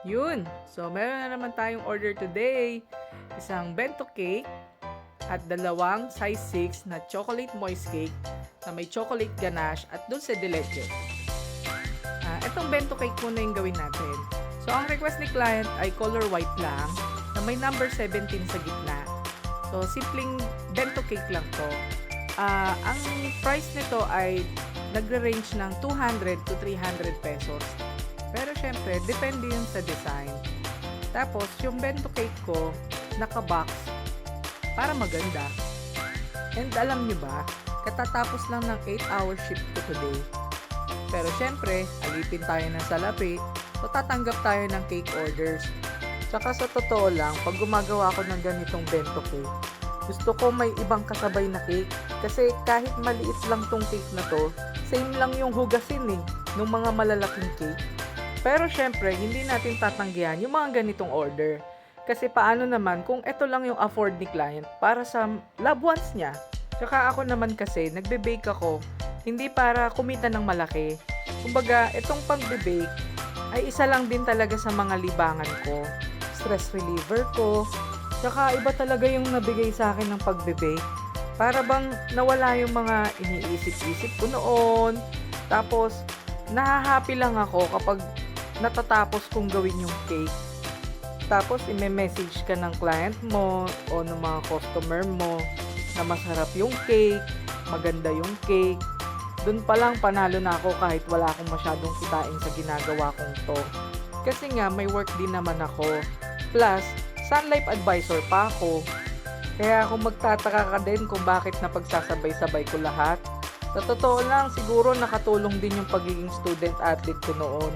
Yun. So, meron na naman tayong order today. Isang bento cake at dalawang size 6 na chocolate moist cake na may chocolate ganache at dulce de leche. Itong bento cake muna yung gawin natin. So, ang request ni client ay color white lang na may number 17 sa gitna. So, simpleng bento cake lang to. Ang price nito ay nagre-range ng 200 to 300 pesos. Pero syempre, depende yun sa design. Tapos, yung bento cake ko, naka-box para maganda. And alam nyo ba, katatapos lang ng 8-hour shift ko today. Pero syempre, alipin tayo ng salapi, so tatanggap tayo ng cake orders. Tsaka sa totoo lang, pag gumagawa ako ng ganitong bento cake, gusto ko may ibang kasabay na cake. Kasi kahit maliit lang tong cake na to, same lang yung hugasin ng mga malalaking cake. Pero syempre, hindi natin tatanggihan yung mga ganitong order. Kasi paano naman kung ito lang yung afford ni client para sa loved ones niya. Tsaka ako naman kasi, nagbe-bake ako, hindi para kumita ng malaki. Kumbaga, itong pagbe-bake ay isa lang din talaga sa mga libangan ko. Stress reliever ko. Tsaka iba talaga yung nabigay sa akin ng pagbe-bake. Para bang nawala yung mga iniisip-isip ko noon. Tapos, nahahappy lang ako kapag natatapos kong gawin yung cake. Tapos, ime-message ka ng client mo o ng mga customer mo na masarap yung cake, maganda yung cake. Doon pa lang panalo na ako kahit wala akong masyadong kitain sa ginagawa kong to. Kasi nga, may work din naman ako. Plus, Sun Life Advisor pa ako. Kaya kung magtataka ka din kung bakit napagsasabay-sabay ko lahat, sa totoo lang, siguro nakatulong din yung pagiging student-athlete ko noon.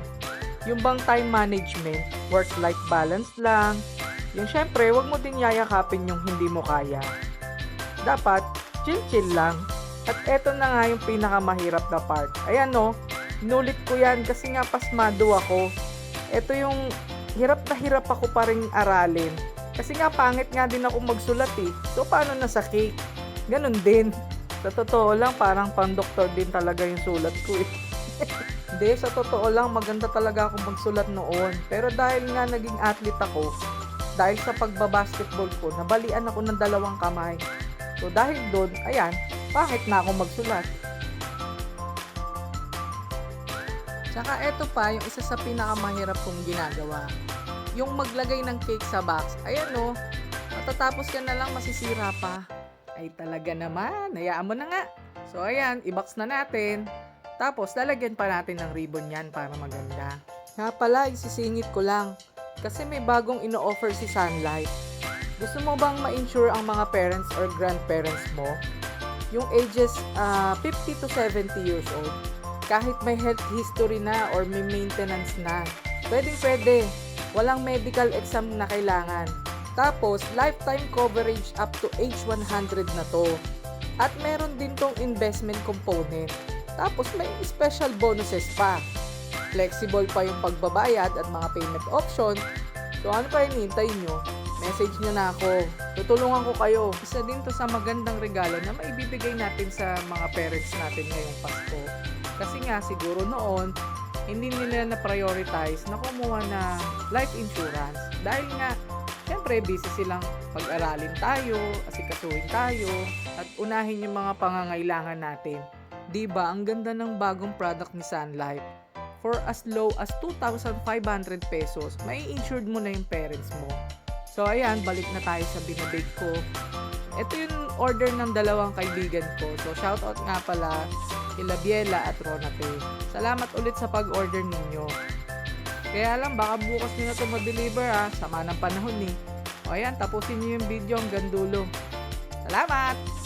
Yung bang time management, work-life balance lang. Yung syempre, wag mo din yayakapin yung hindi mo kaya. Dapat, chill-chill lang. At eto na nga yung pinakamahirap na part. Ayan no, inulit ko yan kasi nga pasmado ako. Eto yung hirap na hirap ako pa rin aralin. Kasi nga pangit nga din ako magsulat So paano na sa cake? Ganon din. Sa totoo lang, parang pang-doktor din talaga yung sulat ko Hindi, sa totoo lang, maganda talaga ako magsulat noon. Pero dahil nga naging athlete ako, dahil sa pagbabasketball ko, nabalian ako ng 2 kamay. So dahil doon, ayan, pangit na ako magsulat. Tsaka eto pa, yung isa sa pinakamahirap kong ginagawa. Yung maglagay ng cake sa box. Ayan no, matatapos ka na lang masisira pa. Ay talaga naman, hayaan mo na nga. So ayan, i-box na natin. Tapos, lalagyan pa natin ng ribbon yan para maganda. Nga pala, isisingit ko lang. Kasi may bagong ino-offer si Sun Life. Gusto mo bang ma-insure ang mga parents or grandparents mo? Yung ages 50 to 70 years old. Kahit may health history na or may maintenance na. Pwede. Walang medical exam na kailangan. Tapos, lifetime coverage up to age 100 na to. At meron din tong investment component. Tapos may special bonuses pa. Flexible pa yung pagbabayad at mga payment option. So ano pa hinihintay nyo? Message nyo na ako. Tutulungan ko kayo. Isa din to sa magandang regalo na maibibigay natin sa mga parents natin ngayong Pasko. Kasi nga siguro noon, hindi nila na-prioritize na kumuha na life insurance. Dahil nga, syempre busy silang pag-aralin tayo, asikasuhin tayo, at unahin yung mga pangangailangan natin. Diba, ang ganda ng bagong product ni Sun Life. For as low as 2,500 pesos, may insured mo na yung parents mo. So ayan, balik na tayo sa binibake ko. Ito yung order ng 2 kaibigan ko. So shoutout nga pala kila Biela at Ronate. Salamat ulit sa pag-order ninyo. Kaya lang, baka bukas nyo na ito ma-deliver sama ng panahon O ayan, tapusin nyo yung video hanggang dulo. Salamat!